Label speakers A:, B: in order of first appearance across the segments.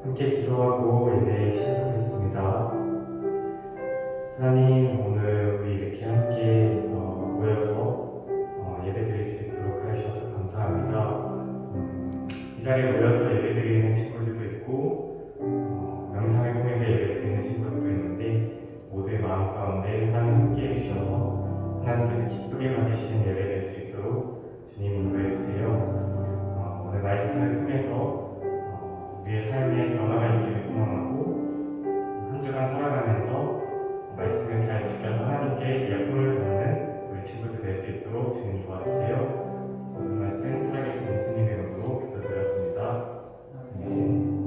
A: 함께 기도하고 예배 시작하겠습니다. 하나님, 오늘 우리 이렇게 함께 모여서 예배 드릴 수 있도록 하셔서 감사합니다. 이 자리에 모여서 예배 드리는 친구들도 있고 영상을 통해서 예배 드리는 친구들도 있는데 모두의 마음 가운데 하나님 함께 해주셔서 하나님께서 기쁘게 받으시는 예배 될 수 있도록 주님 인도해 주세요. 오늘 말씀을 통해서 우리의 삶에 변화가 있기를 소망하고 한 주간 살아가면서 말씀을 잘 지켜서 하나님께 예쁨을 받는 우리 친구들 될 수 있도록 주님 도와주세요. 모든 말씀 살아계신 예수님의 이름으로 기도드렸습니다. 아멘.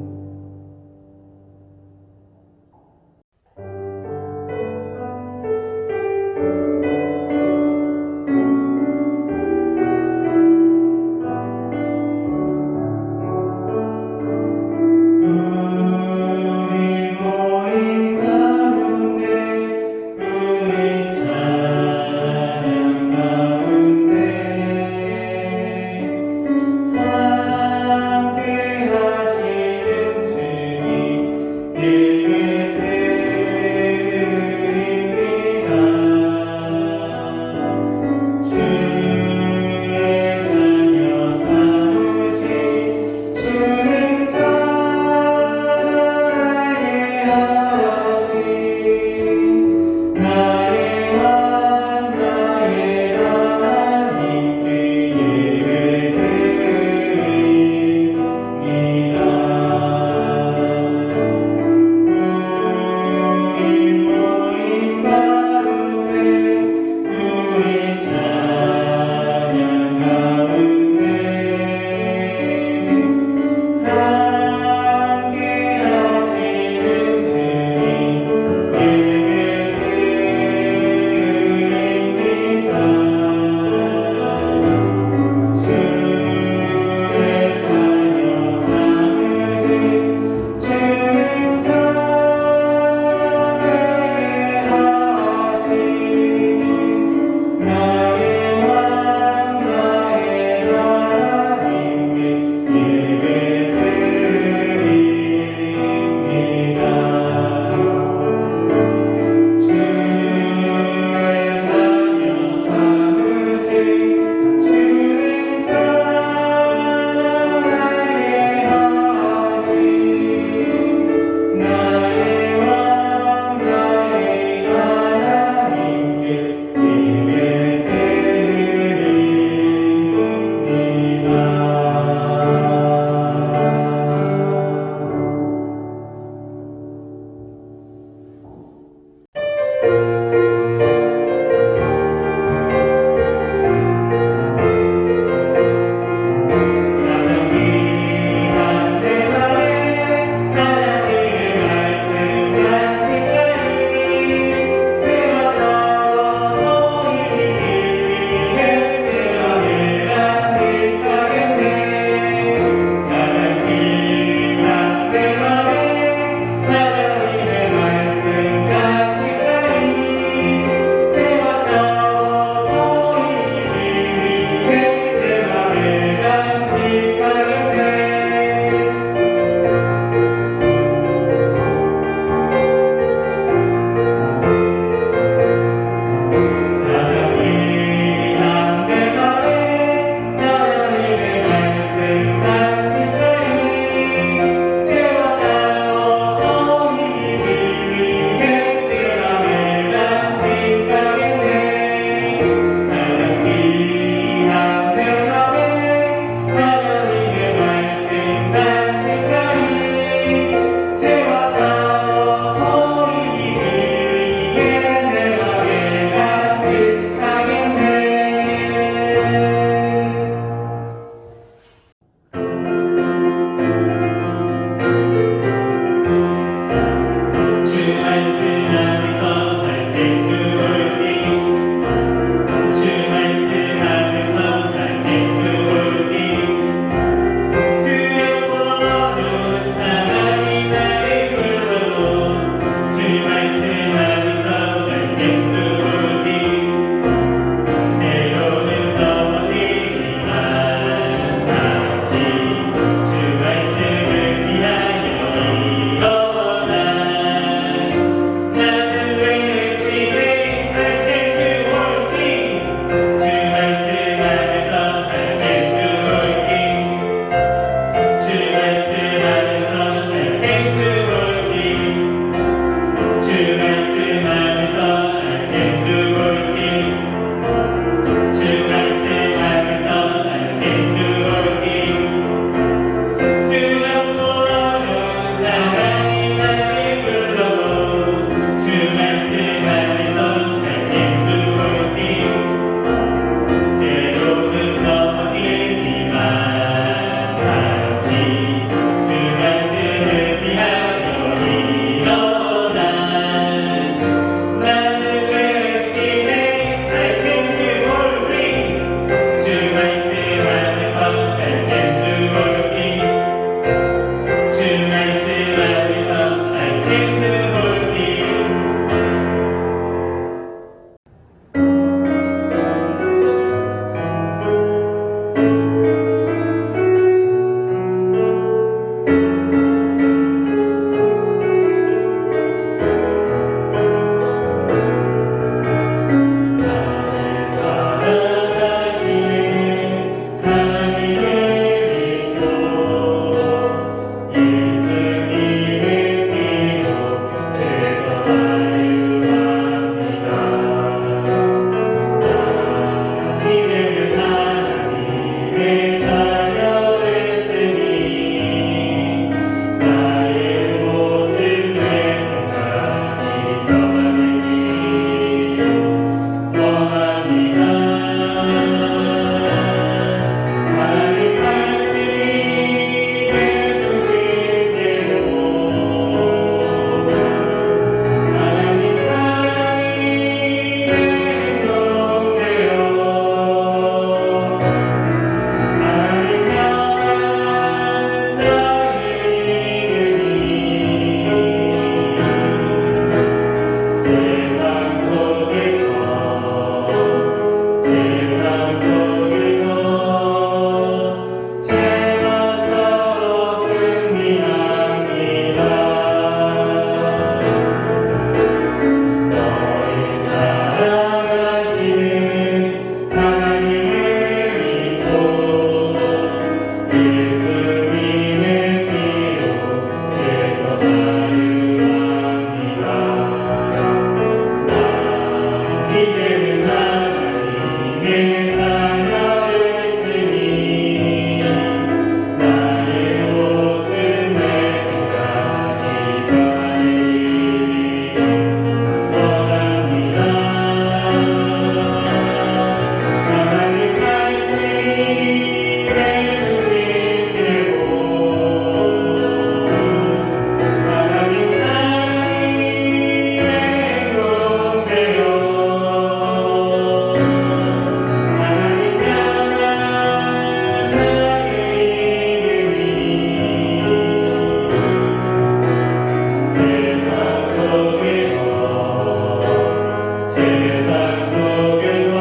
A: 세상 속에서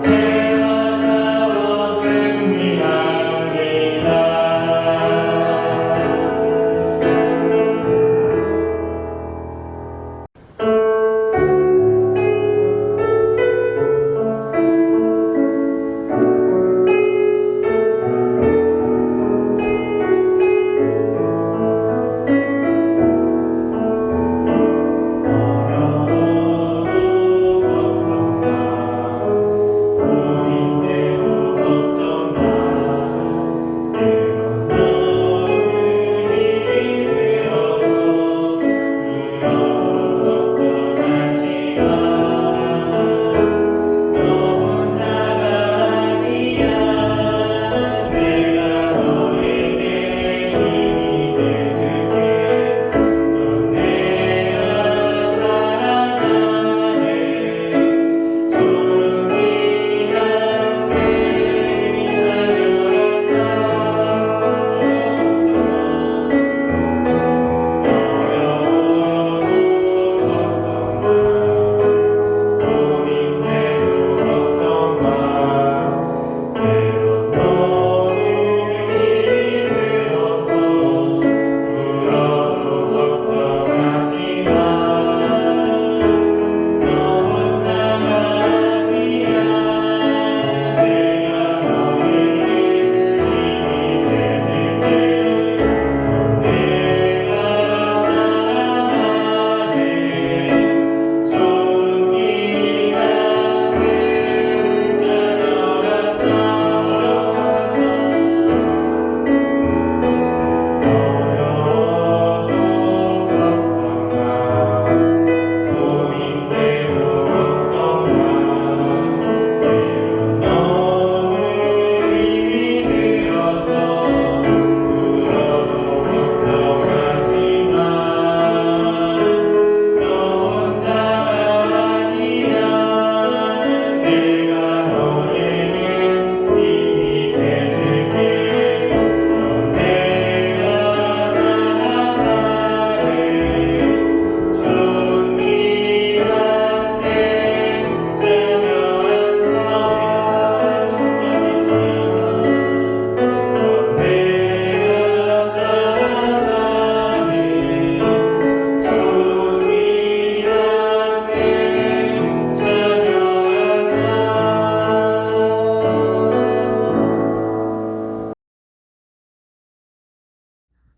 A: 죄와 싸워 승리합니다.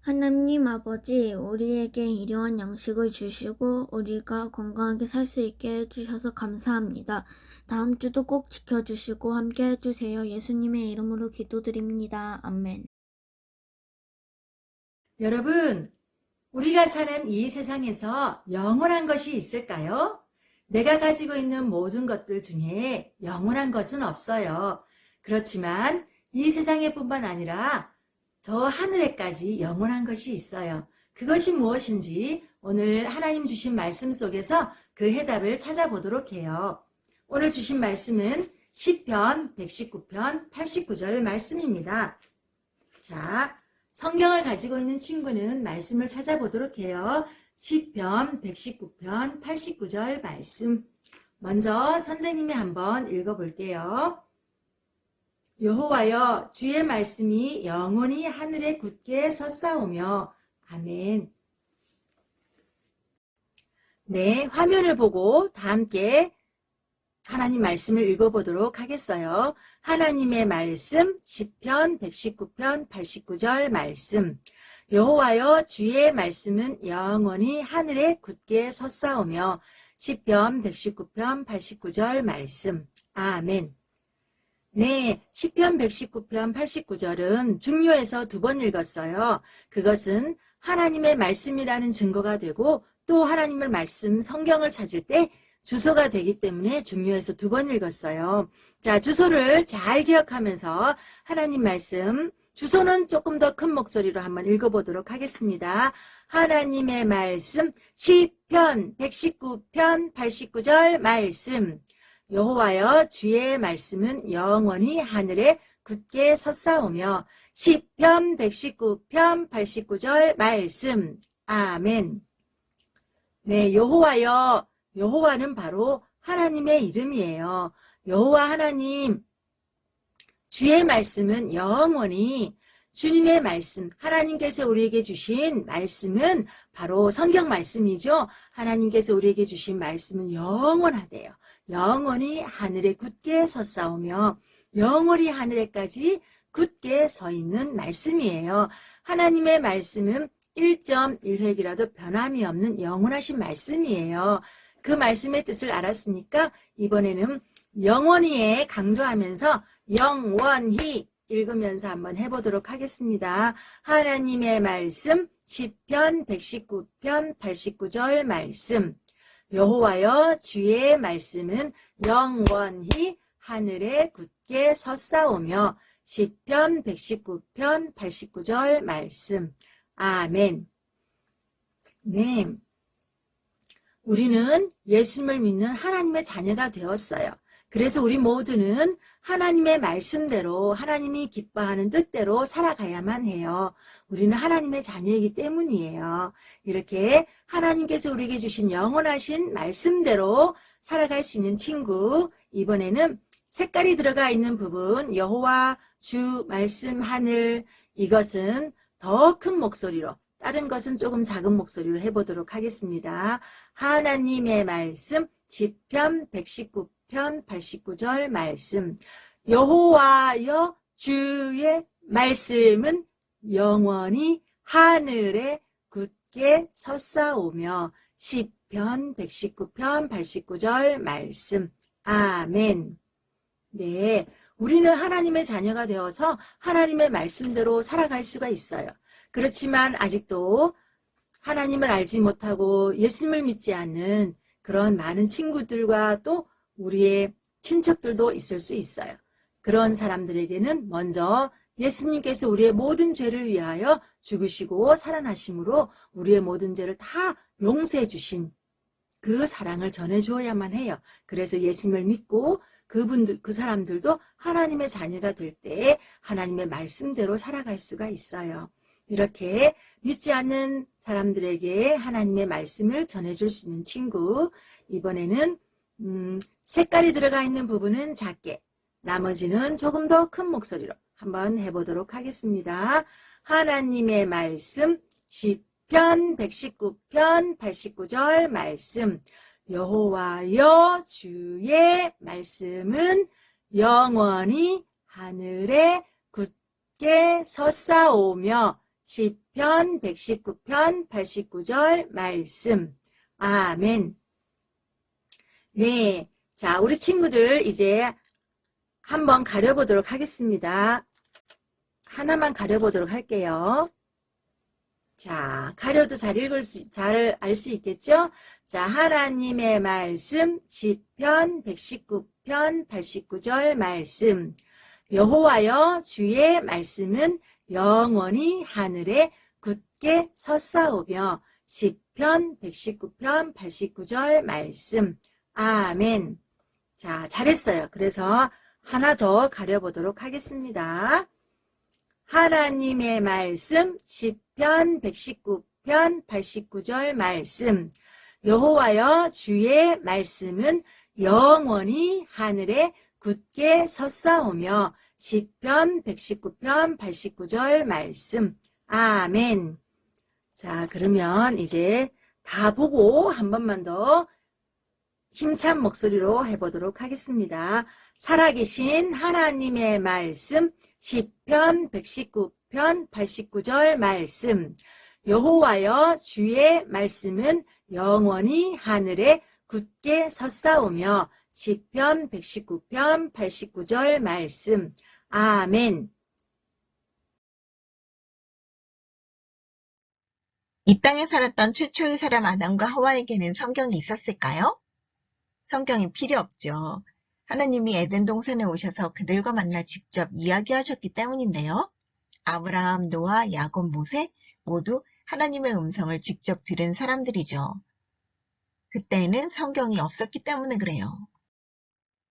B: 하나님 아버지, 우리에게 일용할 양식을 주시고 우리가 건강하게 살 수 있게 해주셔서 감사합니다. 다음 주도 꼭 지켜주시고 함께 해주세요. 예수님의 이름으로 기도드립니다. 아멘.
C: 여러분, 우리가 사는 이 세상에서 영원한 것이 있을까요? 내가 가지고 있는 모든 것들 중에 영원한 것은 없어요. 그렇지만 이 세상에 뿐만 아니라 저 하늘에까지 영원한 것이 있어요. 그것이 무엇인지 오늘 하나님 주신 말씀 속에서 그 해답을 찾아보도록 해요. 오늘 주신 말씀은 시편 119편 89절 말씀입니다. 자, 성경을 가지고 있는 친구는 말씀을 찾아보도록 해요. 시편 119편 89절 말씀. 먼저 선생님이 한번 읽어볼게요. 여호와여, 주의 말씀이 영원히 하늘에 굳게 섰사오며. 아멘. 네, 화면을 보고 다 함께 하나님 말씀을 읽어보도록 하겠어요. 하나님의 말씀, 시편 119편 89절 말씀. 여호와여, 주의 말씀은 영원히 하늘에 굳게 섰사오며. 시편 119편 89절 말씀. 아멘. 네, 시편 119편 89절은 중요해서 2번 읽었어요. 그것은 하나님의 말씀이라는 증거가 되고 또 하나님의 말씀 성경을 찾을 때 주소가 되기 때문에 중요해서 2번 읽었어요. 자, 주소를 잘 기억하면서 하나님 말씀, 주소는 조금 더 큰 목소리로 한번 읽어보도록 하겠습니다. 하나님의 말씀, 시편 119편 89절 말씀. 여호와여, 주의 말씀은 영원히 하늘에 굳게 섰사오며. 시편 119편 89절 말씀. 아멘. 네, 여호와여, 여호와는 바로 하나님의 이름이에요. 여호와 하나님, 주의 말씀은 영원히, 주님의 말씀, 하나님께서 우리에게 주신 말씀은 바로 성경 말씀이죠. 하나님께서 우리에게 주신 말씀은 영원하대요. 영원히 하늘에 굳게 섰사오며 영원히 하늘에까지 굳게 서 있는 말씀이에요. 하나님의 말씀은 1.1획이라도 변함이 없는 영원하신 말씀이에요. 그 말씀의 뜻을 알았으니까 이번에는 영원히에 강조하면서 영원히 읽으면서 한번 해보도록 하겠습니다. 하나님의 말씀 시편 119편 89절 말씀. 여호와여 주의 말씀은 영원히 하늘에 굳게 섰사오며 시편 119편 89절 말씀. 아멘. 네. 우리는 예수님을 믿는 하나님의 자녀가 되었어요. 그래서 우리 모두는 하나님의 말씀대로 하나님이 기뻐하는 뜻대로 살아가야만 해요. 우리는 하나님의 자녀이기 때문이에요. 이렇게 하나님께서 우리에게 주신 영원하신 말씀대로 살아갈 수 있는 친구, 이번에는 색깔이 들어가 있는 부분, 여호와, 주, 말씀, 하늘, 이것은 더 큰 목소리로, 다른 것은 조금 작은 목소리로 해보도록 하겠습니다. 하나님의 말씀, 시편 119편 89절 말씀. 여호와여 주의 말씀은 영원히 하늘에 굳게 섰사오며 시편 119편 89절 말씀. 아멘. 네, 우리는 하나님의 자녀가 되어서 하나님의 말씀대로 살아갈 수가 있어요. 그렇지만 아직도 하나님을 알지 못하고 예수님을 믿지 않는 그런 많은 친구들과 또 우리의 친척들도 있을 수 있어요. 그런 사람들에게는 먼저 예수님께서 우리의 모든 죄를 위하여 죽으시고 살아나심으로 우리의 모든 죄를 다 용서해 주신 그 사랑을 전해주어야만 해요. 그래서 예수님을 믿고 그 사람들도 하나님의 자녀가 될 때 하나님의 말씀대로 살아갈 수가 있어요. 이렇게 믿지 않는 사람들에게 하나님의 말씀을 전해줄 수 있는 친구, 이번에는 색깔이 들어가 있는 부분은 작게, 나머지는 조금 더 큰 목소리로 한번 해보도록 하겠습니다. 하나님의 말씀, 시편 119편 89절 말씀. 여호와여 주의 말씀은 영원히 하늘에 굳게 섰사오며 시편 119편 89절 말씀. 아멘. 네, 자, 우리 친구들 이제 한번 가려보도록 하겠습니다. 하나만 가려보도록 할게요. 자, 가려도 잘 알 수 있겠죠? 자, 하나님의 말씀, 시편 119편 89절 말씀. 여호와여 주의 말씀은 영원히 하늘에 굳게 섰사오며 시편 119편 89절 말씀. 아멘. 자, 잘했어요. 그래서 하나 더 가려보도록 하겠습니다. 하나님의 말씀, 시편 119편 89절 말씀. 여호와여 주의 말씀은 영원히 하늘에 굳게 섰사오며 시편 119편 89절 말씀. 아멘. 자, 그러면 이제 다 보고 한 번만 더 힘찬 목소리로 해보도록 하겠습니다. 살아계신 하나님의 말씀, 시편 119편 89절 말씀. 여호와여 주의 말씀은 영원히 하늘에 굳게 섰사오며 시편 119편 89절 말씀. 아멘.
D: 이 땅에 살았던 최초의 사람 아담과 하와에게는 성경이 있었을까요? 성경이 필요 없죠. 하나님이 에덴 동산에 오셔서 그들과 만나 직접 이야기하셨기 때문인데요. 아브라함, 노아, 야곱, 모세 모두 하나님의 음성을 직접 들은 사람들이죠. 그때에는 성경이 없었기 때문에 그래요.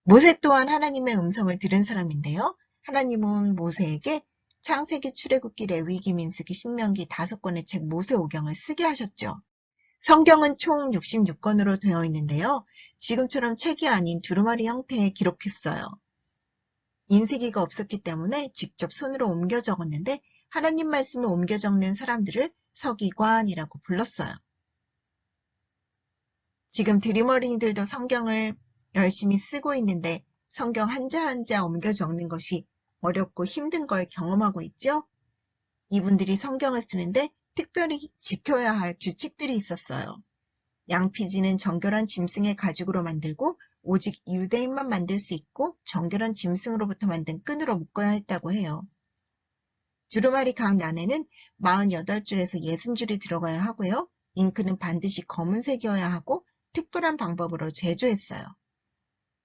D: 모세 또한 하나님의 음성을 들은 사람인데요. 하나님은 모세에게 창세기, 출애굽기, 레위기, 민수기, 신명기 5권의 책 모세오경을 쓰게 하셨죠. 성경은 총 66권으로 되어 있는데요. 지금처럼 책이 아닌 두루마리 형태에 기록했어요. 인쇄기가 없었기 때문에 직접 손으로 옮겨 적었는데 하나님 말씀을 옮겨 적는 사람들을 서기관이라고 불렀어요. 지금 드림 어린이들도 성경을 열심히 쓰고 있는데 성경 한자 한자 옮겨 적는 것이 어렵고 힘든 걸 경험하고 있죠? 이분들이 성경을 쓰는데 특별히 지켜야 할 규칙들이 있었어요. 양피지는 정결한 짐승의 가죽으로 만들고 오직 유대인만 만들 수 있고 정결한 짐승으로부터 만든 끈으로 묶어야 했다고 해요. 두루마리 각 안에는 48줄에서 60줄이 들어가야 하고요. 잉크는 반드시 검은색이어야 하고 특별한 방법으로 제조했어요.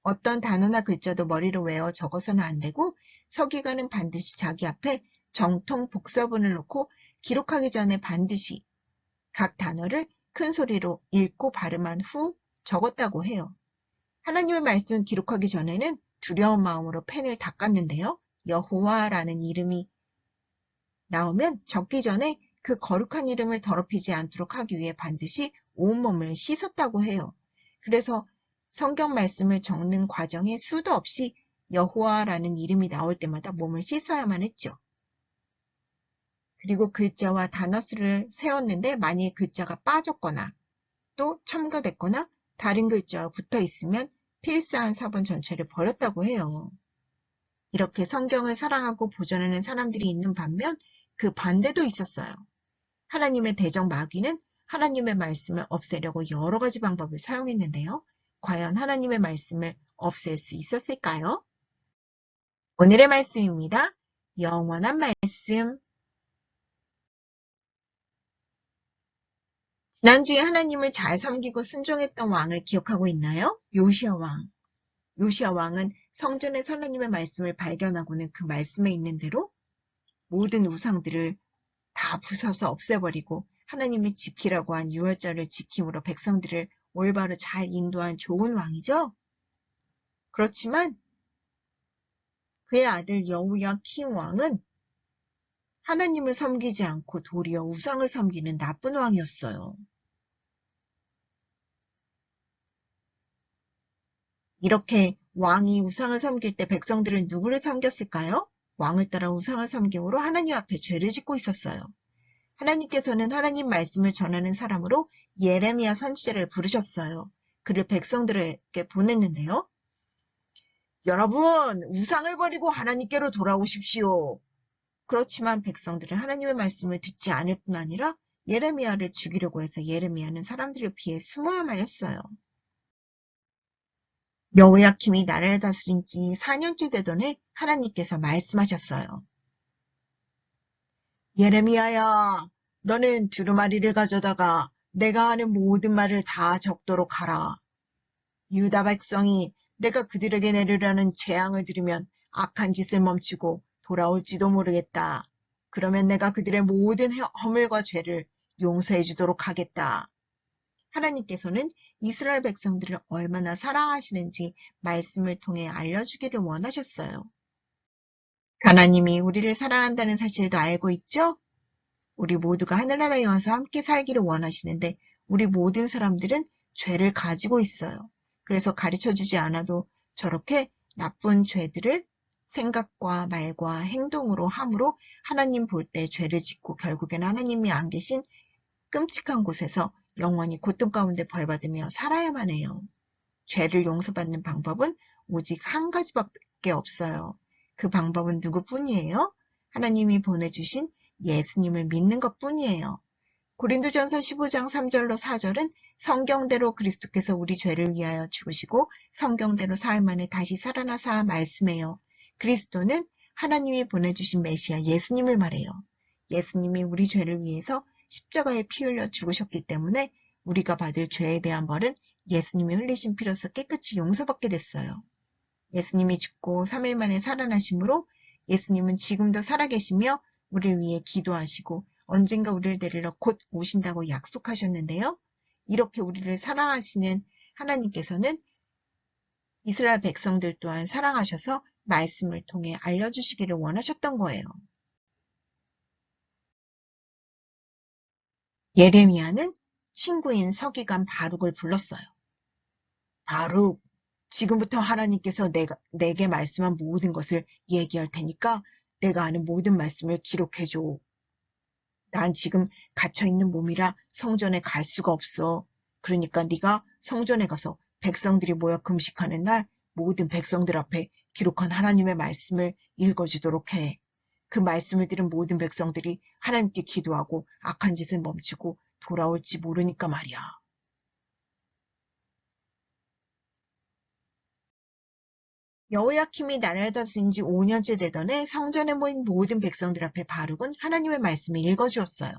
D: 어떤 단어나 글자도 머리로 외워 적어서는 안 되고 서기관은 반드시 자기 앞에 정통 복사본을 놓고 기록하기 전에 반드시 각 단어를 큰 소리로 읽고 발음한 후 적었다고 해요. 하나님의 말씀을 기록하기 전에는 두려운 마음으로 펜을 닦았는데요. 여호와라는 이름이 나오면 적기 전에 그 거룩한 이름을 더럽히지 않도록 하기 위해 반드시 온몸을 씻었다고 해요. 그래서 성경 말씀을 적는 과정에 수도 없이 여호와라는 이름이 나올 때마다 몸을 씻어야만 했죠. 그리고 글자와 단어 수를 세웠는데 만일 글자가 빠졌거나 또 첨가됐거나 다른 글자와 붙어 있으면 필사한 사본 전체를 버렸다고 해요. 이렇게 성경을 사랑하고 보존하는 사람들이 있는 반면 그 반대도 있었어요. 하나님의 대적 마귀는 하나님의 말씀을 없애려고 여러 가지 방법을 사용했는데요. 과연 하나님의 말씀을 없앨 수 있었을까요? 오늘의 말씀입니다. 영원한 말씀. 지난주에 하나님을 잘 섬기고 순종했던 왕을 기억하고 있나요? 요시야 왕. 요시야 왕은 성전에서 하나님의 말씀을 발견하고는 그 말씀에 있는 대로 모든 우상들을 다 부숴서 없애버리고 하나님이 지키라고 한 유월절을 지킴으로 백성들을 올바로 잘 인도한 좋은 왕이죠. 그렇지만 그의 아들 여호야킴 왕은 하나님을 섬기지 않고 도리어 우상을 섬기는 나쁜 왕이었어요. 이렇게 왕이 우상을 섬길 때 백성들은 누구를 섬겼을까요? 왕을 따라 우상을 섬김으로 하나님 앞에 죄를 짓고 있었어요. 하나님께서는 하나님 말씀을 전하는 사람으로 예레미야 선지자를 부르셨어요. 그를 백성들에게 보냈는데요. 여러분, 우상을 버리고 하나님께로 돌아오십시오. 그렇지만 백성들은 하나님의 말씀을 듣지 않을 뿐 아니라 예레미야를 죽이려고 해서 예레미야는 사람들을 피해 숨어야만 했어요. 여호야킴이 나라를 다스린 지 4년째 되던 해 하나님께서 말씀하셨어요. 예레미야야, 너는 두루마리를 가져다가 내가 하는 모든 말을 다 적도록 하라. 유다 백성이 내가 그들에게 내리라는 재앙을 들으면 악한 짓을 멈추고 돌아올지도 모르겠다. 그러면 내가 그들의 모든 허물과 죄를 용서해 주도록 하겠다. 하나님께서는 이스라엘 백성들을 얼마나 사랑하시는지 말씀을 통해 알려주기를 원하셨어요. 하나님이 우리를 사랑한다는 사실도 알고 있죠? 우리 모두가 하늘나라에 와서 함께 살기를 원하시는데 우리 모든 사람들은 죄를 가지고 있어요. 그래서 가르쳐주지 않아도 저렇게 나쁜 죄들을 생각과 말과 행동으로 함으로 하나님 볼 때 죄를 짓고 결국엔 하나님이 안 계신 끔찍한 곳에서 영원히 고통 가운데 벌받으며 살아야만 해요. 죄를 용서받는 방법은 오직 한 가지밖에 없어요. 그 방법은 누구뿐이에요? 하나님이 보내주신 예수님을 믿는 것뿐이에요. 고린도전서 15장 3절로 4절은 성경대로 그리스도께서 우리 죄를 위하여 죽으시고 성경대로 사흘 만에 다시 살아나사 말씀해요. 그리스도는 하나님이 보내주신 메시아 예수님을 말해요. 예수님이 우리 죄를 위해서 십자가에 피 흘려 죽으셨기 때문에 우리가 받을 죄에 대한 벌은 예수님이 흘리신 피로서 깨끗이 용서받게 됐어요. 예수님이 죽고 3일 만에 살아나심으로 예수님은 지금도 살아계시며 우리를 위해 기도하시고 언젠가 우리를 데리러 곧 오신다고 약속하셨는데요. 이렇게 우리를 사랑하시는 하나님께서는 이스라엘 백성들 또한 사랑하셔서 말씀을 통해 알려주시기를 원하셨던 거예요. 예레미야는 친구인 서기관 바룩을 불렀어요. 바룩, 지금부터 하나님께서 내게 말씀한 모든 것을 얘기할 테니까 내가 아는 모든 말씀을 기록해줘. 난 지금 갇혀있는 몸이라 성전에 갈 수가 없어. 그러니까 네가 성전에 가서 백성들이 모여 금식하는 날 모든 백성들 앞에 기록한 하나님의 말씀을 읽어주도록 해. 그 말씀을 들은 모든 백성들이 하나님께 기도하고 악한 짓을 멈추고 돌아올지 모르니까 말이야. 여호야킴이 나라를 다스린 지 5년째 되던 해 성전에 모인 모든 백성들 앞에 바룩은 하나님의 말씀을 읽어주었어요.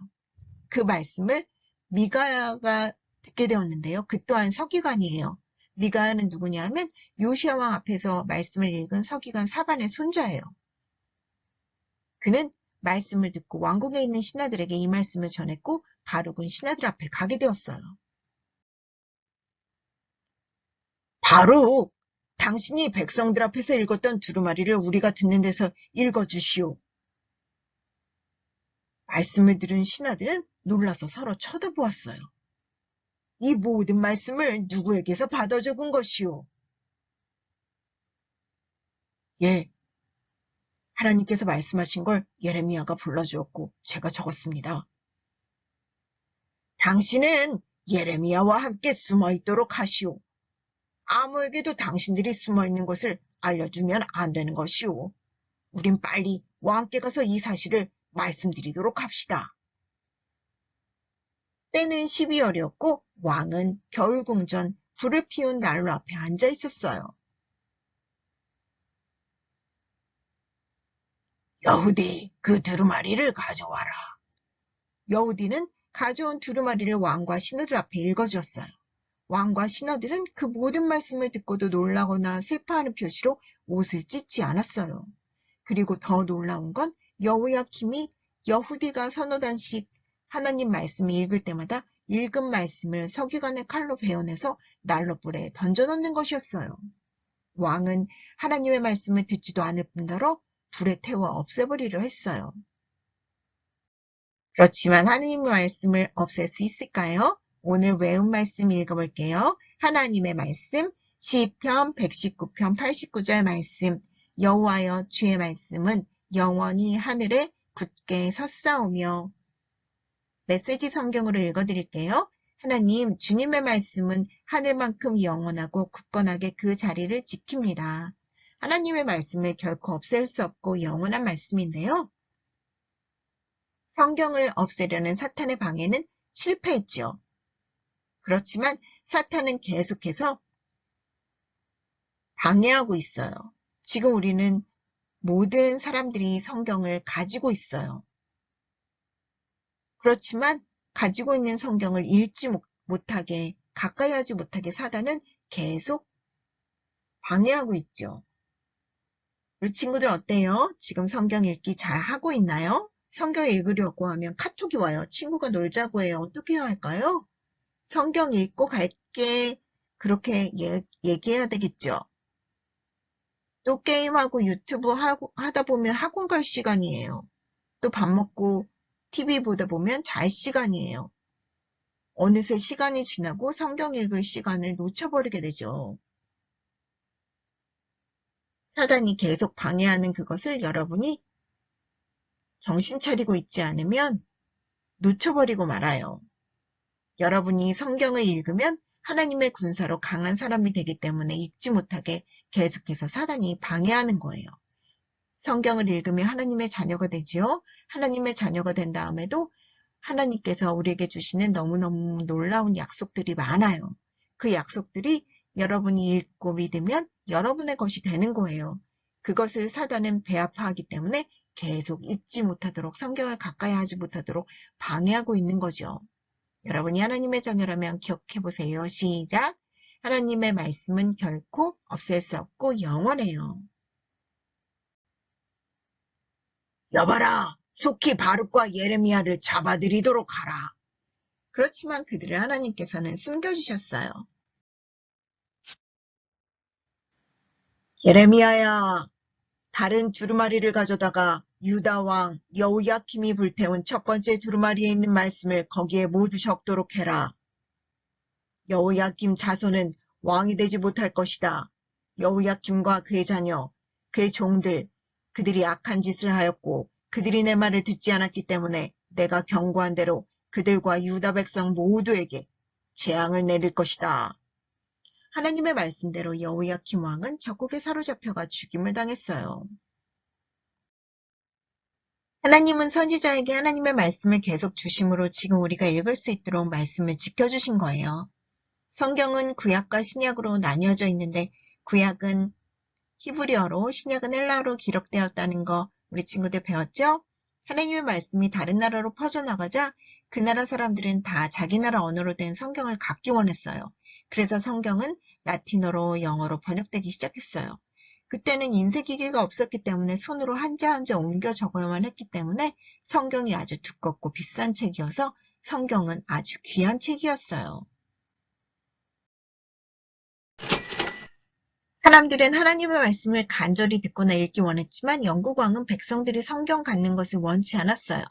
D: 그 말씀을 미가야가 듣게 되었는데요. 그 또한 서기관이에요. 미가야는 누구냐 하면 요시야 왕 앞에서 말씀을 읽은 서기관 사반의 손자예요. 그는 말씀을 듣고 왕궁에 있는 신하들에게 이 말씀을 전했고 바룩은 신하들 앞에 가게 되었어요. 바룩! 당신이 백성들 앞에서 읽었던 두루마리를 우리가 듣는 데서 읽어주시오. 말씀을 들은 신하들은 놀라서 서로 쳐다보았어요. 이 모든 말씀을 누구에게서 받아 적은 것이오? 예, 하나님께서 말씀하신 걸 예레미야가 불러주었고 제가 적었습니다. 당신은 예레미야와 함께 숨어있도록 하시오. 아무에게도 당신들이 숨어있는 것을 알려주면 안 되는 것이오. 우린 빨리 왕께 가서 이 사실을 말씀드리도록 합시다. 때는 12월이었고 왕은 겨울궁전 불을 피운 난로 앞에 앉아 있었어요. 여후디, 그 두루마리를 가져와라. 여후디는 가져온 두루마리를 왕과 신하들 앞에 읽어주었어요. 왕과 신하들은 그 모든 말씀을 듣고도 놀라거나 슬퍼하는 표시로 옷을 찢지 않았어요. 그리고 더 놀라운 건 여호야킴이 여후디가 서너 단씩 하나님 말씀을 읽을 때마다 읽은 말씀을 서기관의 칼로 베어내서 난로불에 던져놓는 것이었어요. 왕은 하나님의 말씀을 듣지도 않을 뿐더러 불에 태워 없애버리려 했어요. 그렇지만 하나님의 말씀을 없앨 수 있을까요? 오늘 외운 말씀 읽어볼게요. 하나님의 말씀, 시편 119편 89절 말씀. 여호와여, 주의 말씀은 영원히 하늘에 굳게 섰사오며. 메시지 성경으로 읽어드릴게요. 하나님, 주님의 말씀은 하늘만큼 영원하고 굳건하게 그 자리를 지킵니다. 하나님의 말씀을 결코 없앨 수 없고 영원한 말씀인데요. 성경을 없애려는 사탄의 방해는 실패했지요. 그렇지만 사탄은 계속해서 방해하고 있어요. 지금 우리는 모든 사람들이 성경을 가지고 있어요. 그렇지만 가지고 있는 성경을 읽지 못하게, 가까이 하지 못하게 사단은 계속 방해하고 있죠. 우리 친구들 어때요? 지금 성경 읽기 잘 하고 있나요? 성경 읽으려고 하면 카톡이 와요. 친구가 놀자고 해요. 어떻게 해야 할까요? 성경 읽고 갈게. 그렇게 얘기해야 되겠죠. 또 게임하고 유튜브 하다 보면 학원 갈 시간이에요. 또 밥 먹고 TV 보다 보면 잘 시간이에요. 어느새 시간이 지나고 성경 읽을 시간을 놓쳐버리게 되죠. 사단이 계속 방해하는 그것을 여러분이 정신 차리고 있지 않으면 놓쳐버리고 말아요. 여러분이 성경을 읽으면 하나님의 군사로 강한 사람이 되기 때문에 읽지 못하게 계속해서 사단이 방해하는 거예요. 성경을 읽으면 하나님의 자녀가 되지요. 하나님의 자녀가 된 다음에도 하나님께서 우리에게 주시는 너무너무 놀라운 약속들이 많아요. 그 약속들이 여러분이 읽고 믿으면 여러분의 것이 되는 거예요. 그것을 사단은 배아파하기 때문에 계속 읽지 못하도록, 성경을 가까이 하지 못하도록 방해하고 있는 거죠. 여러분이 하나님의 자녀라면 기억해 보세요. 시작! 하나님의 말씀은 결코 없앨 수 없고 영원해요. 여봐라! 속히 바룩과 예레미야를 잡아들이도록 하라. 그렇지만 그들을 하나님께서는 숨겨주셨어요. 예레미야야, 다른 두루마리를 가져다가 유다 왕 여호야킴이 불태운 첫 번째 두루마리에 있는 말씀을 거기에 모두 적도록 해라. 여호야김 자손은 왕이 되지 못할 것이다. 여호야김과 그의 자녀, 그의 종들, 그들이 악한 짓을 하였고 그들이 내 말을 듣지 않았기 때문에 내가 경고한 대로 그들과 유다 백성 모두에게 재앙을 내릴 것이다. 하나님의 말씀대로 여호야김 왕은 적국에 사로잡혀가 죽임을 당했어요. 하나님은 선지자에게 하나님의 말씀을 계속 주심으로 지금 우리가 읽을 수 있도록 말씀을 지켜주신 거예요. 성경은 구약과 신약으로 나뉘어져 있는데 구약은 히브리어로 신약은 헬라어로 기록되었다는 거 우리 친구들 배웠죠? 하나님의 말씀이 다른 나라로 퍼져나가자 그 나라 사람들은 다 자기 나라 언어로 된 성경을 갖기 원했어요. 그래서 성경은 라틴어로 영어로 번역되기 시작했어요. 그때는 인쇄기계가 없었기 때문에 손으로 한자 한자 옮겨 적어야만 했기 때문에 성경이 아주 두껍고 비싼 책이어서 성경은 아주 귀한 책이었어요. 사람들은 하나님의 말씀을 간절히 듣거나 읽기 원했지만 영국 왕은 백성들이 성경 갖는 것을 원치 않았어요.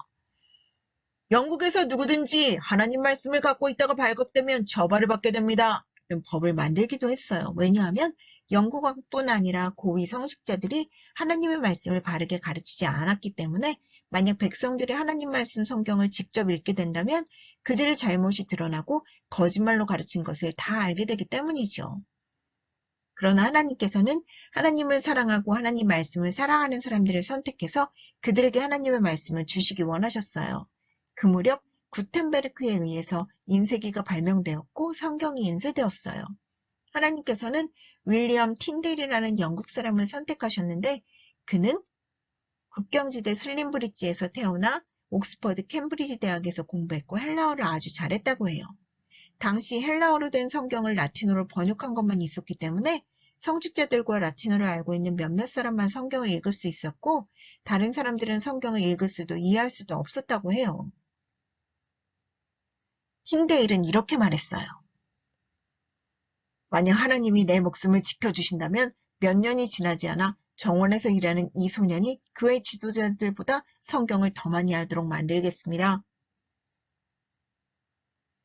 D: 영국에서 누구든지 하나님 말씀을 갖고 있다가 발각되면 처벌을 받게 됩니다. 이런 법을 만들기도 했어요. 왜냐하면 영국 왕뿐 아니라 고위 성직자들이 하나님의 말씀을 바르게 가르치지 않았기 때문에 만약 백성들이 하나님 말씀 성경을 직접 읽게 된다면 그들의 잘못이 드러나고 거짓말로 가르친 것을 다 알게 되기 때문이죠. 그러나 하나님께서는 하나님을 사랑하고 하나님 말씀을 사랑하는 사람들을 선택해서 그들에게 하나님의 말씀을 주시기 원하셨어요. 그 무렵 구텐베르크에 의해서 인쇄기가 발명되었고 성경이 인쇄되었어요. 하나님께서는 윌리엄 틴데일이라는 영국 사람을 선택하셨는데 그는 국경지대 슬림브리지에서 태어나 옥스퍼드 캠브리지 대학에서 공부했고 헬라어를 아주 잘했다고 해요. 당시 헬라어로 된 성경을 라틴어로 번역한 것만 있었기 때문에 성직자들과 라틴어를 알고 있는 몇몇 사람만 성경을 읽을 수 있었고 다른 사람들은 성경을 읽을 수도 이해할 수도 없었다고 해요. 틴데일은 이렇게 말했어요. 만약 하나님이 내 목숨을 지켜주신다면 몇 년이 지나지 않아 정원에서 일하는 이 소년이 교회 지도자들보다 성경을 더 많이 알도록 만들겠습니다.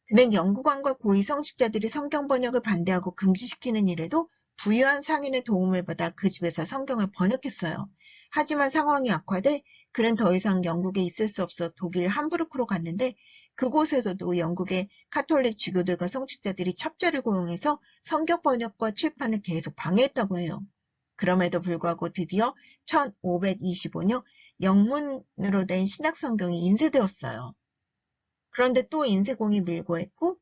D: 그는 영국왕과 고위 성직자들이 성경 번역을 반대하고 금지시키는 일에도 부유한 상인의 도움을 받아 그 집에서 성경을 번역했어요. 하지만 상황이 악화돼 그는 더 이상 영국에 있을 수 없어 독일 함부르크로 갔는데 그곳에서도 영국의 카톨릭 주교들과 성직자들이 첩자를 고용해서 성경 번역과 출판을 계속 방해했다고 해요. 그럼에도 불구하고 드디어 1525년 영문으로 된 신약 성경이 인쇄되었어요. 그런데 또 인쇄공이 밀고했고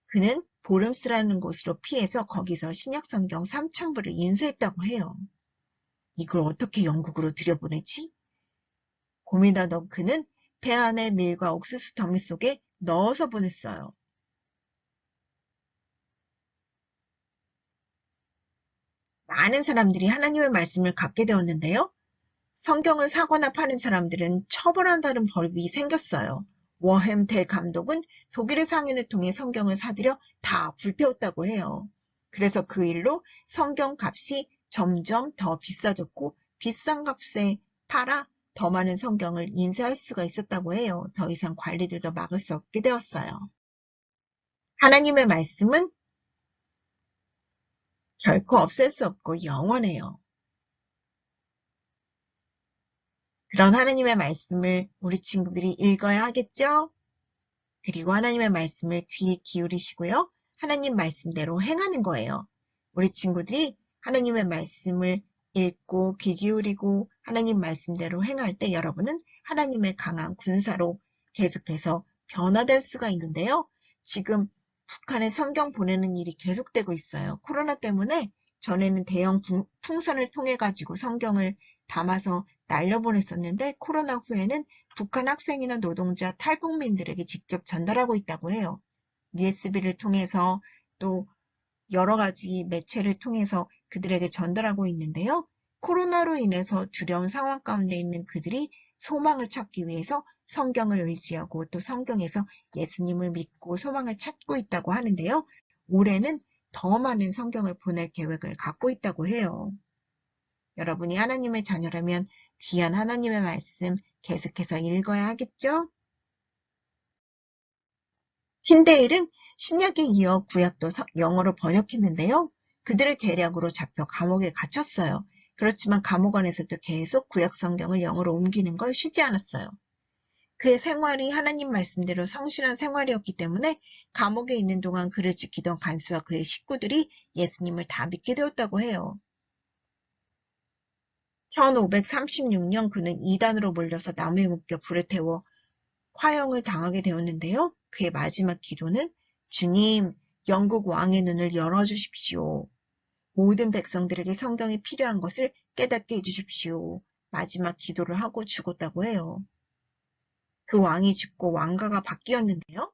D: 그는 보름스라는 곳으로 피해서 거기서 신약 성경 3,000부를 인쇄했다고 해요. 이걸 어떻게 영국으로 들여보내지? 고민하던 그는 배 안에 밀과 옥수수 더미 속에 넣어서 보냈어요. 많은 사람들이 하나님의 말씀을 갖게 되었는데요. 성경을 사거나 파는 사람들은 처벌한다는 법이 생겼어요. 워햄 대감독은 독일의 상인을 통해 성경을 사들여 다 불태웠다고 해요. 그래서 그 일로 성경 값이 점점 더 비싸졌고 비싼 값에 팔아 더 많은 성경을 인쇄할 수가 있었다고 해요. 더 이상 관리들도 막을 수 없게 되었어요. 하나님의 말씀은 결코 없앨 수 없고 영원해요. 그런 하나님의 말씀을 우리 친구들이 읽어야 하겠죠? 그리고 하나님의 말씀을 귀에 기울이시고요. 하나님 말씀대로 행하는 거예요. 우리 친구들이 하나님의 말씀을 읽고 귀 기울이고 하나님 말씀대로 행할 때 여러분은 하나님의 강한 군사로 계속해서 변화될 수가 있는데요. 지금 북한에 성경 보내는 일이 계속되고 있어요. 코로나 때문에 전에는 대형 풍선을 통해 가지고 성경을 담아서 날려보냈었는데 코로나 후에는 북한 학생이나 노동자, 탈북민들에게 직접 전달하고 있다고 해요. USB를 통해서 또 여러 가지 매체를 통해서 그들에게 전달하고 있는데요. 코로나로 인해서 두려운 상황 가운데 있는 그들이 소망을 찾기 위해서 성경을 의지하고 또 성경에서 예수님을 믿고 소망을 찾고 있다고 하는데요. 올해는 더 많은 성경을 보낼 계획을 갖고 있다고 해요. 여러분이 하나님의 자녀라면 귀한 하나님의 말씀 계속해서 읽어야 하겠죠? 틴데일은 신약에 이어 구약도 영어로 번역했는데요. 그들을 계략으로 잡혀 감옥에 갇혔어요. 그렇지만 감옥 안에서도 계속 구약 성경을 영어로 옮기는 걸 쉬지 않았어요. 그의 생활이 하나님 말씀대로 성실한 생활이었기 때문에 감옥에 있는 동안 그를 지키던 간수와 그의 식구들이 예수님을 다 믿게 되었다고 해요. 1536년 그는 이단으로 몰려서 나무에 묶여 불에 태워 화형을 당하게 되었는데요. 그의 마지막 기도는 주님, 영국 왕의 눈을 열어주십시오. 모든 백성들에게 성경이 필요한 것을 깨닫게 해주십시오. 마지막 기도를 하고 죽었다고 해요. 그 왕이 죽고 왕가가 바뀌었는데요.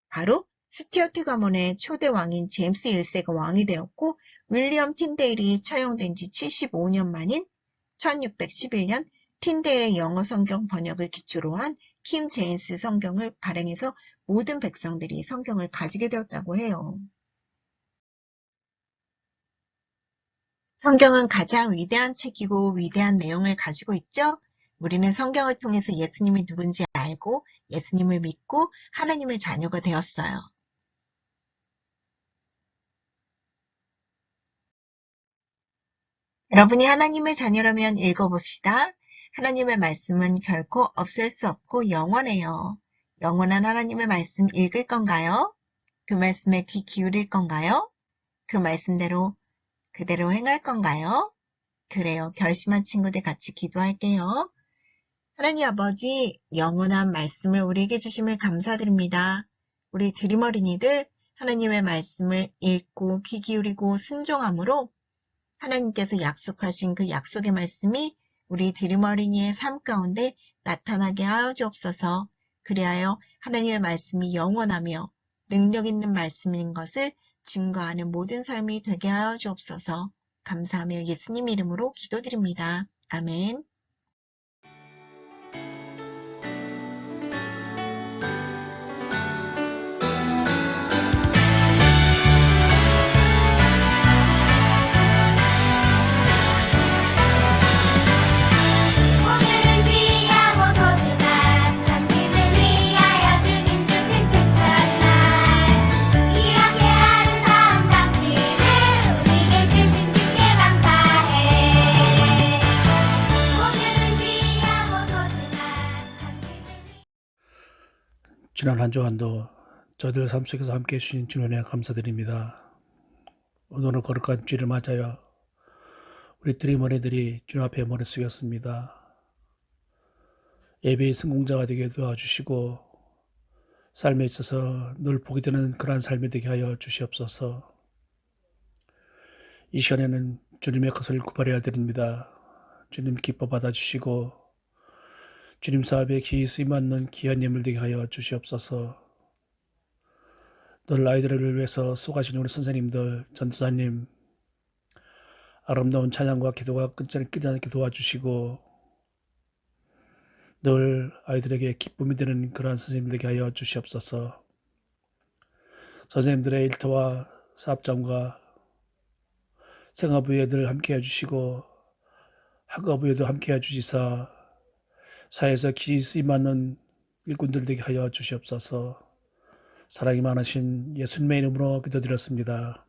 D: 바로 스튜어트 가문의 초대 왕인 제임스 1세가 왕이 되었고 윌리엄 틴데일이 처형된 지 75년 만인 1611년 틴데일의 영어 성경 번역을 기초로 한 킹 제임스 성경을 발행해서 모든 백성들이 성경을 가지게 되었다고 해요. 성경은 가장 위대한 책이고 위대한 내용을 가지고 있죠? 우리는 성경을 통해서 예수님이 누군지 알고 예수님을 믿고 하나님의 자녀가 되었어요. 여러분이 하나님의 자녀라면 읽어봅시다. 하나님의 말씀은 결코 없을 수 없고 영원해요. 영원한 하나님의 말씀 읽을 건가요? 그 말씀에 귀 기울일 건가요? 그 말씀대로 그대로 행할 건가요? 그래요. 결심한 친구들 같이 기도할게요. 하나님 아버지, 영원한 말씀을 우리에게 주심을 감사드립니다. 우리 드림 어린이들 하나님의 말씀을 읽고 귀 기울이고 순종함으로 하나님께서 약속하신 그 약속의 말씀이 우리 드림 어린이의 삶 가운데 나타나게 하여 주옵소서. 그리하여 하나님의 말씀이 영원하며 능력 있는 말씀인 것을 증거하는 모든 삶이 되게 하여 주옵소서. 감사하며 예수님 이름으로 기도드립니다. 아멘.
E: 오늘을 귀하고 소중한 당신을 위하여 주님 주신 특별한 날 이렇게 아름다운 당신을 우리에게 주신 주께 감사해. 오늘을 귀하고 소중한 당신을
F: 지난 한 주간도 저들 삶 속에서 함께해 주신 주님에 감사드립니다. 오늘은 거룩한 주일을 맞아요. 우리 드림 어린이들이 주님 앞에 머리 숙였습니다. 예배의 성공자가 되게 도와주시고 삶에 있어서 늘 보게 되는 그러한 삶이 되게 하여 주시옵소서. 이 시간에는 주님의 것을 구발해야 드립니다. 주님 기뻐 받아주시고 주님 사업에 기이 쓰임받는 귀한 예물 되게 하여 주시옵소서. 늘 아이들을 위해서 수고하시는 우리 선생님들, 전도사님, 아름다운 찬양과 기도가 끊지 않게 도와주시고 늘 아이들에게 기쁨이 되는 그러한 선생님들 되게 하여 주시옵소서. 선생님들의 일터와 사업장과 생업부에 늘 함께해 주시고 학업부에도 함께해 주시사 사회에서 기이 쓰임받는 일꾼들 되게 하여 주시옵소서. 사랑이 많으신 예수님의 이름으로 기도드렸습니다.